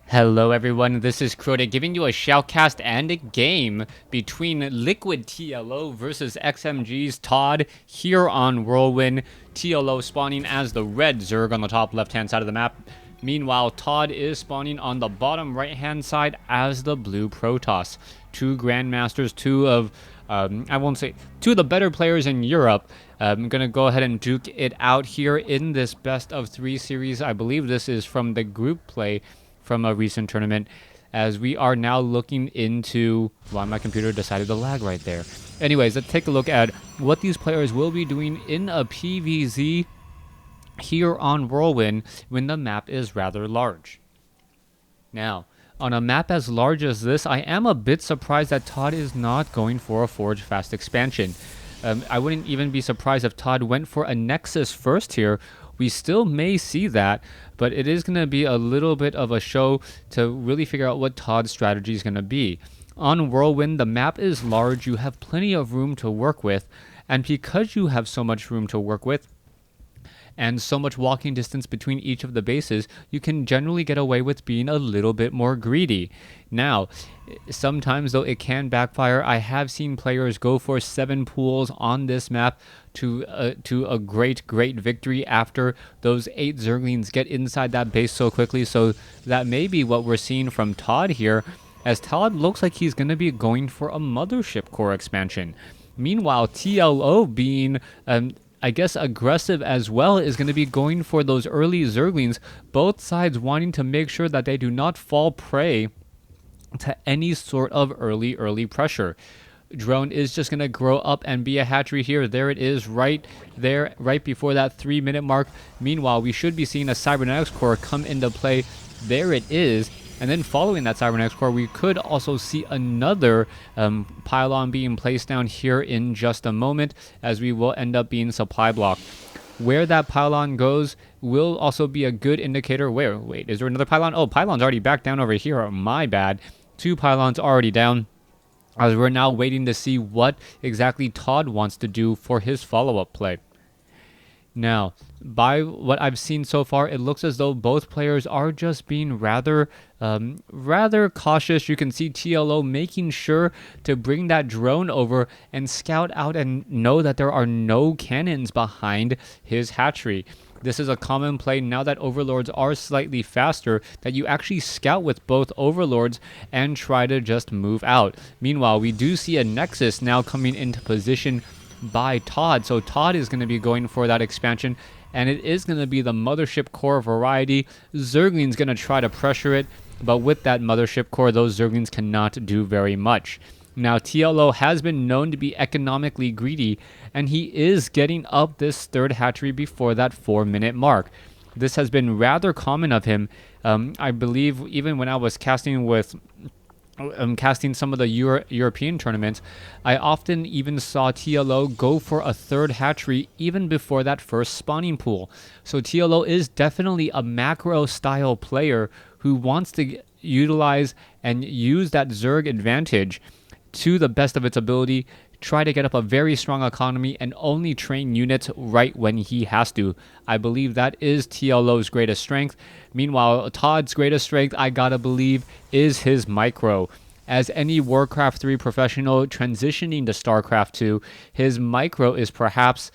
Hello everyone, this is Crota giving you a shoutcast and a game between Liquid TLO versus XMG's ToD here on Whirlwind. TLO spawning as the red Zerg on the top left hand side of the map. Meanwhile, ToD is spawning on the bottom right hand side as the blue Protoss. Two Grandmasters, two of the better players in Europe. I'm going to go ahead and duke it out here in this best of 3 series. I believe this is from the group play from a recent tournament, as we are now looking into why my computer decided to lag right there. Anyways, let's take a look at what these players will be doing in a PvZ here on Whirlwind when the map is rather large. Now, on a map as large as this, I am a bit surprised that ToD is not going for a Forge Fast expansion. I wouldn't even be surprised if ToD went for a Nexus first here. We still may see that, but it is going to be a little bit of a show to really figure out what ToD's strategy is going to be. On Whirlwind, the map is large, you have plenty of room to work with, and because you have so much room to work with, and so much walking distance between each of the bases, you can generally get away with being a little bit more greedy. Now, sometimes though it can backfire. I have seen players go for 7 pools on this map to a great victory after those 8 Zerglings get inside that base so quickly. So that may be what we're seeing from ToD here, as ToD looks like he's going to be going for a Mothership Core expansion. Meanwhile, TLO being I guess aggressive as well, is going to be going for those early Zerglings, both sides wanting to make sure that they do not fall prey to any sort of early pressure. Drone is just going to grow up and be a hatchery here. There it is right there, right before that 3-minute mark. Meanwhile, we should be seeing a Cybernetics Core come into play. There it is. And then following that Cybernetics Core, we could also see another pylon being placed down here in just a moment, as we will end up being supply blocked. Where that pylon goes will also be a good indicator. Wait, is there another pylon? Oh, pylon's already back down over here. My bad. 2 pylons already down, as we're now waiting to see what exactly ToD wants to do for his follow-up play. Now, by what I've seen so far, it looks as though both players are just being rather cautious. You can see TLO making sure to bring that drone over and scout out and know that there are no cannons behind his hatchery. This is a common play now that Overlords are slightly faster, that you actually scout with both Overlords and try to just move out. Meanwhile, we do see a Nexus now coming into position by ToD. So ToD is going to be going for that expansion, and it is going to be the Mothership Core variety. Zergling's going to try to pressure it, but with that Mothership Core, those Zerglings cannot do very much. Now, TLO has been known to be economically greedy, and he is getting up this 3rd hatchery before that 4-minute mark. This has been rather common of him. I believe even when I was casting some of the European tournaments, I often even saw TLO go for a 3rd hatchery even before that first spawning pool. So TLO is definitely a macro style player who wants to utilize and use that Zerg advantage to the best of its ability, try to get up a very strong economy, and only train units right when he has to. I believe that is TLO's greatest strength. Meanwhile, ToD's greatest strength, I gotta believe, is his micro. As any Warcraft 3 professional transitioning to StarCraft 2, his micro is perhaps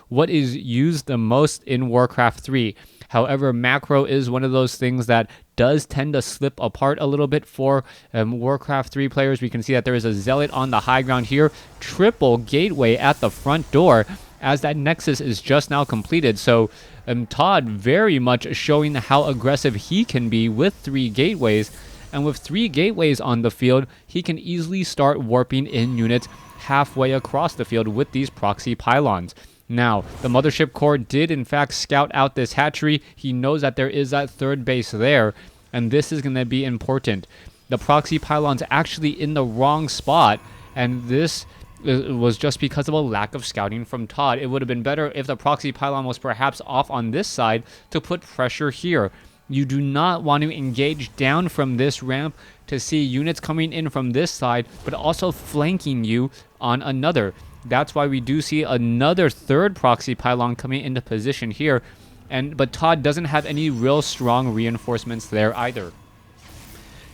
what is used the most in Warcraft 3. However, macro is one of those things that does tend to slip apart a little bit for Warcraft 3 players. We can see that there is a Zealot on the high ground here. Triple gateway at the front door, as that Nexus is just now completed. So ToD very much showing how aggressive he can be with 3 gateways. And with 3 gateways on the field, he can easily start warping in units halfway across the field with these proxy pylons. Now, the Mothership Core did in fact scout out this hatchery. He knows that there is that 3rd base there, and this is going to be important. The proxy pylon's actually in the wrong spot, and this was just because of a lack of scouting from ToD. It would have been better if the proxy pylon was perhaps off on this side to put pressure here. You do not want to engage down from this ramp to see units coming in from this side, but also flanking you on another. That's why we do see another 3rd proxy pylon coming into position here. but ToD doesn't have any real strong reinforcements there either.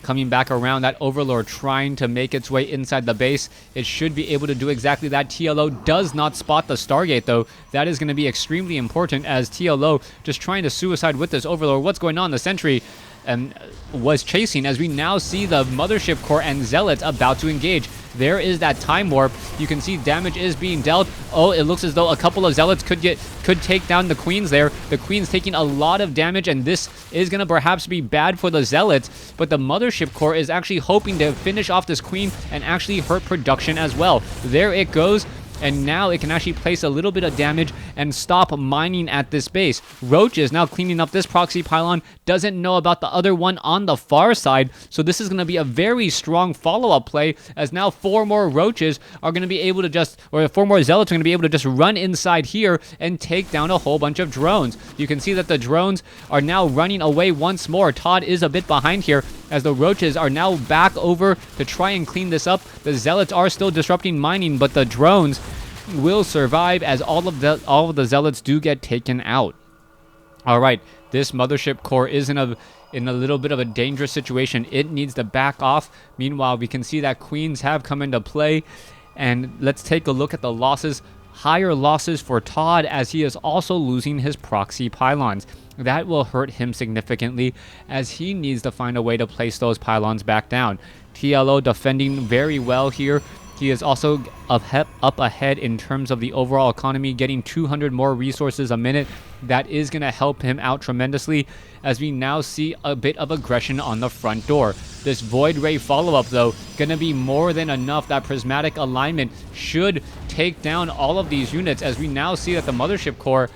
Coming back around, that Overlord trying to make its way inside the base. It should be able to do exactly that. TLO does not spot the Stargate, though. That is going to be extremely important, as TLO just trying to suicide with this Overlord. What's going on? The Sentry was chasing, as we now see the Mothership Core and Zealots about to engage. There is that Time Warp. You can see damage is being dealt. Oh, it looks as though a couple of Zealots could take down the Queens there. The Queen's taking a lot of damage, and this is going to perhaps be bad for the Zealots, but the Mothership Core is actually hoping to finish off this Queen and actually hurt production as well. There it goes. And now it can actually place a little bit of damage and stop mining at this base. Roach is now cleaning up this proxy pylon, doesn't know about the other one on the far side, so this is going to be a very strong follow-up play, as now 4 more Roaches are going to be able to or 4 more Zealots are going to be able to just run inside here and take down a whole bunch of drones. You can see that the drones are now running away once more. ToD is a bit behind here, as the Roaches are now back over to try and clean this up. The Zealots are still disrupting mining, but the drones will survive, as all of the Zealots do get taken out. All right, this Mothership Core is in a little bit of a dangerous situation. It needs to back off. Meanwhile, we can see that Queens have come into play, and let's take a look at the losses. Higher losses for ToD, as he is also losing his proxy pylons. That will hurt him significantly, as he needs to find a way to place those pylons back down. TLO defending very well here. He is also up ahead in terms of the overall economy, getting 200 more resources a minute. That is going to help him out tremendously, as we now see a bit of aggression on the front door. This Void Ray follow-up, though, going to be more than enough. That prismatic alignment should take down all of these units, as we now see that the Mothership Core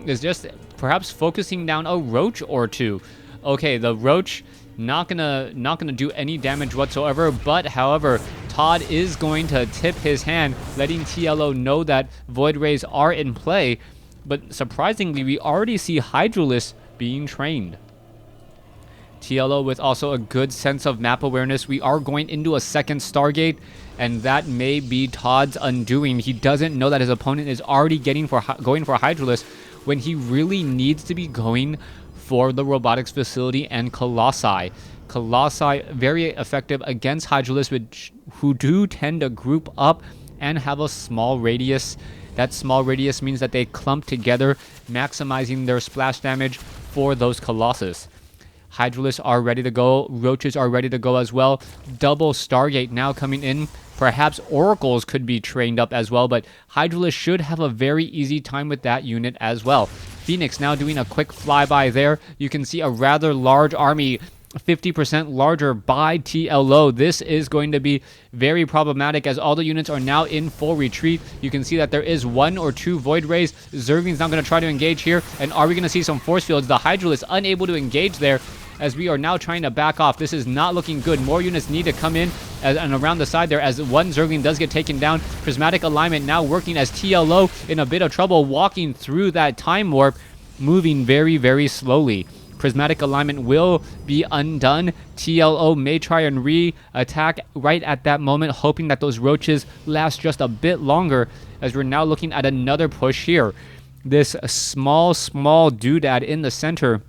is just perhaps focusing down a Roach or two. Okay, the Roach not gonna do any damage whatsoever, but however, ToD is going to tip his hand, letting TLO know that Void Rays are in play. But surprisingly, we already see Hydralisk being trained. TLO with also a good sense of map awareness. We are going into a second Stargate, and that may be ToD's undoing. He doesn't know that his opponent is already going for Hydralisk, when he really needs to be going for the robotics facility and Colossi. Colossi very effective against Hydralisk, who do tend to group up and have a small radius. That small radius means that they clump together, maximizing their splash damage for those Colossus. Hydralisks are ready to go. Roaches are ready to go as well. Double Stargate now coming in. Perhaps Oracles could be trained up as well, but Hydralisk should have a very easy time with that unit as well. Phoenix now doing a quick flyby there. You can see a rather large army, 50% larger by TLO. This is going to be very problematic, as all the units are now in full retreat. You can see that there is 1 or 2 Void Rays. Zergling's not going to try to engage here. And are we going to see some force fields? The Hydralisk unable to engage there, as we are now trying to back off. This is not looking good. More units need to come in and around the side there, as one Zergling does get taken down. Prismatic alignment now working, as TLO in a bit of trouble walking through that Time Warp, moving very, very slowly. Prismatic alignment will be undone. TLO may try and re-attack right at that moment, hoping that those Roaches last just a bit longer, as we're now looking at another push here. This small doodad in the center,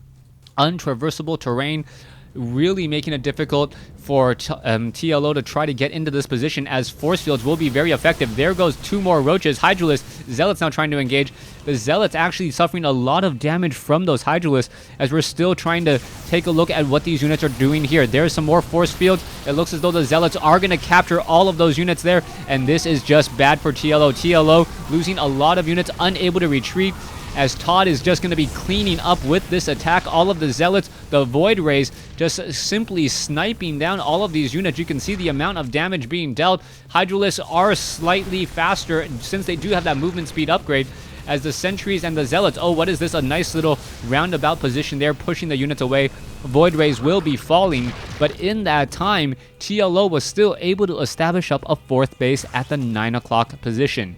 untraversable terrain, really making it difficult for TLO to try to get into this position, as force fields will be very effective. There goes 2 more Roaches. Hydralisk, Zealots now trying to engage. The Zealots actually suffering a lot of damage from those Hydralisks, as we're still trying to take a look at what these units are doing here. There's some more force fields. It looks as though the Zealots are going to capture all of those units there, and this is just bad for TLO. TLO losing a lot of units, unable to retreat, as ToD is just going to be cleaning up with this attack. All of the Zealots, the Void Rays, just simply sniping down all of these units. You can see the amount of damage being dealt. Hydralisks are slightly faster, since they do have that movement speed upgrade, as the Sentries and the Zealots, oh, what is this? A nice little roundabout position there, pushing the units away. Void Rays will be falling, but in that time, TLO was still able to establish up a 4th base at the 9 o'clock position.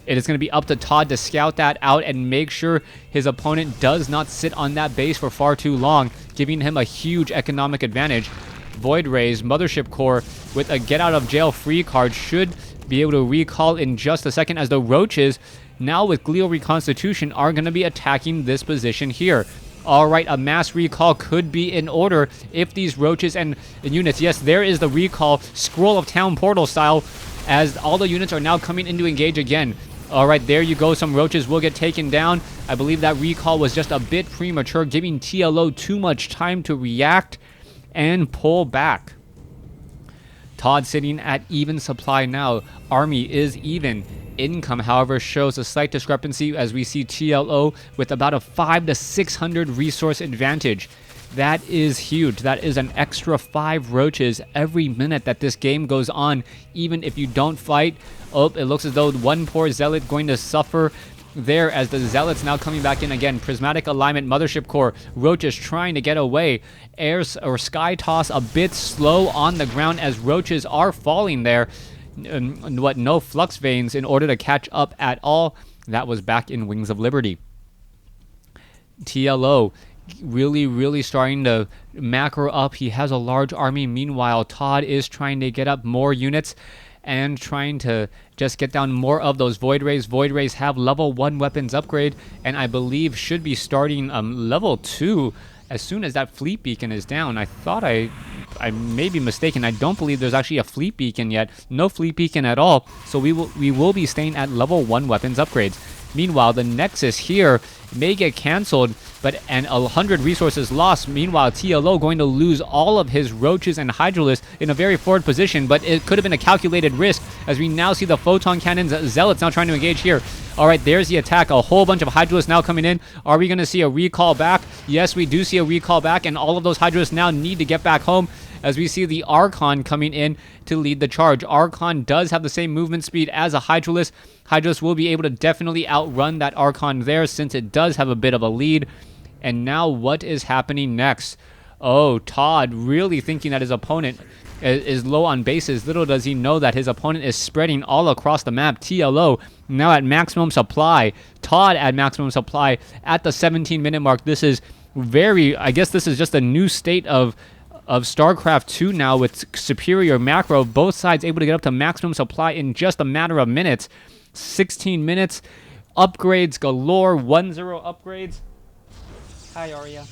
It is going to be up to ToD to scout that out and make sure his opponent does not sit on that base for far too long, giving him a huge economic advantage. Void Rays, Mothership Core, with a get out of jail free card, should be able to recall in just a second, as the Roaches now with Glial Reconstitution are going to be attacking this position here. Alright, a mass recall could be in order if these roaches and units, yes, there is the recall, Scroll of Town Portal style, as all the units are now coming in to engage again. Alright, there you go, some roaches will get taken down. I believe that recall was just a bit premature, giving TLO too much time to react and pull back. ToD sitting at even supply now. Army is even. Income, however, shows a slight discrepancy as we see TLO with about a 500 to 600 resource advantage. That is huge. That is an extra 5 roaches every minute that this game goes on, even if you don't fight. Oh, it looks as though one poor zealot going to suffer there as the zealots now coming back in again. Prismatic alignment, mothership core, roaches trying to get away. Air or sky toss a bit slow on the ground as roaches are falling there. No flux veins in order to catch up at all. That was back in Wings of Liberty. TLO really starting to macro up. He has a large army. Meanwhile, ToD is trying to get up more units and trying to just get down more of those Void Rays. Void Rays have level 1 weapons upgrade, and I believe should be starting level 2 as soon as that fleet beacon is down. I thought I may be mistaken. I don't believe there's actually a fleet beacon yet. No fleet beacon at all. So we will be staying at level 1 weapons upgrades. Meanwhile, the Nexus here may get cancelled, and 100 resources lost. Meanwhile, TLO going to lose all of his roaches and hydralisks in a very forward position, but it could have been a calculated risk as we now see the photon cannons. Zealots now trying to engage here. Alright, there's the attack. A whole bunch of hydralisks now coming in. Are we going to see a recall back? Yes, we do see a recall back, and all of those hydralisks now need to get back home as we see the Archon coming in to lead the charge. Archon does have the same movement speed as a Hydralisk. Hydralisk will be able to definitely outrun that Archon there since it does have a bit of a lead. And now what is happening next? Oh, ToD really thinking that his opponent is low on bases. Little does he know that his opponent is spreading all across the map. TLO now at maximum supply. ToD at maximum supply at the 17-minute mark. This is I guess this is just a new state of StarCraft 2 now with superior macro. Both sides able to get up to maximum supply in just a matter of minutes. 16 minutes. Upgrades galore. 1-0 upgrades. Hi, Arya.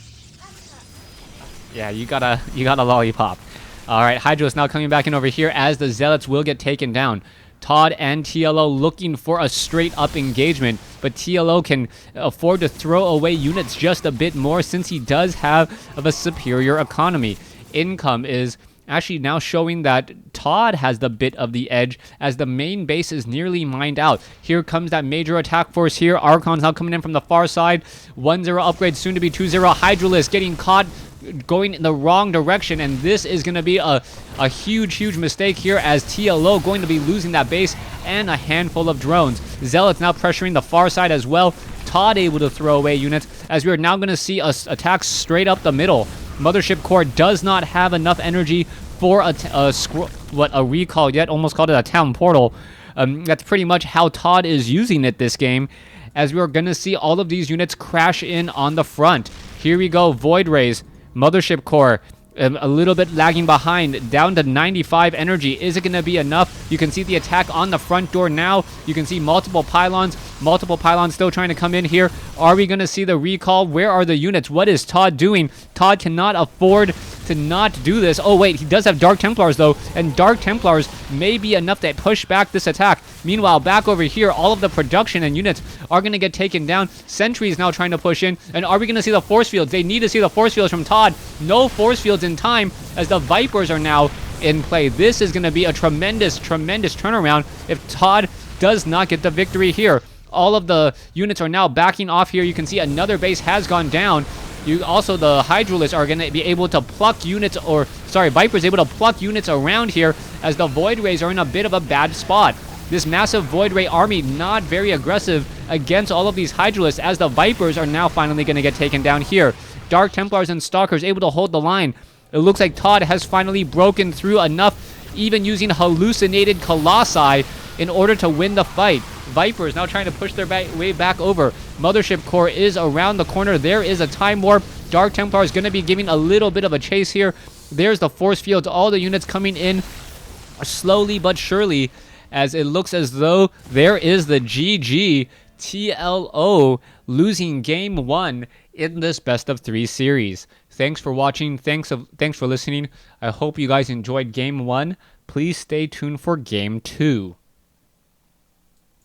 Yeah, you got a lollipop. Alright, Hydra is now coming back in over here as the Zealots will get taken down. ToD and TLO looking for a straight-up engagement, but TLO can afford to throw away units just a bit more since he does have a superior economy. Income is actually now showing that ToD has the bit of the edge as the main base is nearly mined out. Here comes that major attack force here. Archon's now coming in from the far side. 1-0 upgrade, soon to be 2-0. Hydralisk getting caught going in the wrong direction, and this is going to be a huge mistake here as TLO going to be losing that base and a handful of drones. Zealots now pressuring the far side as well. ToD able to throw away units as we are now going to see us attack straight up the middle. Mothership core does not have enough energy for a recall yet. Almost called it a town portal. That's pretty much how ToD is using it this game, as we are going to see all of these units crash in on the front. Here we go, Void Rays, Mothership core, a little bit lagging behind, down to 95 energy. Is it going to be enough? You can see the attack on the front door now. You can see multiple pylons still trying to come in here. Are we going to see the recall? Where are the units? What is ToD doing? ToD cannot afford to not do this. Oh wait, he does have Dark Templars though, and Dark Templars may be enough to push back this attack. Meanwhile, back over here, all of the production and units are going to get taken down. Sentries now trying to push in, and are we going to see the force fields? They need to see the force fields from ToD. No force fields in time as the Vipers are now in play. This is going to be a tremendous turnaround if ToD does not get the victory here. All of the units are now backing off here. You can see another base has gone down. Also, the Hydralisks are going to be able to pluck units, Vipers able to pluck units around here as the Void Rays are in a bit of a bad spot. This massive Void Ray army not very aggressive against all of these Hydralisks as the Vipers are now finally going to get taken down here. Dark Templars and Stalkers able to hold the line. It looks like ToD has finally broken through enough, even using hallucinated Colossi in order to win the fight. Vipers now trying to push their way back over. Mothership core is around the corner. There is a time warp. Dark Templar is going to be giving a little bit of a chase here. There's the force fields. All the units coming in slowly but surely as it looks as though there is the GG. TLO losing game 1 in this best of 3 series. Thanks for watching. Thanks for listening. I hope you guys enjoyed game 1. Please stay tuned for game 2.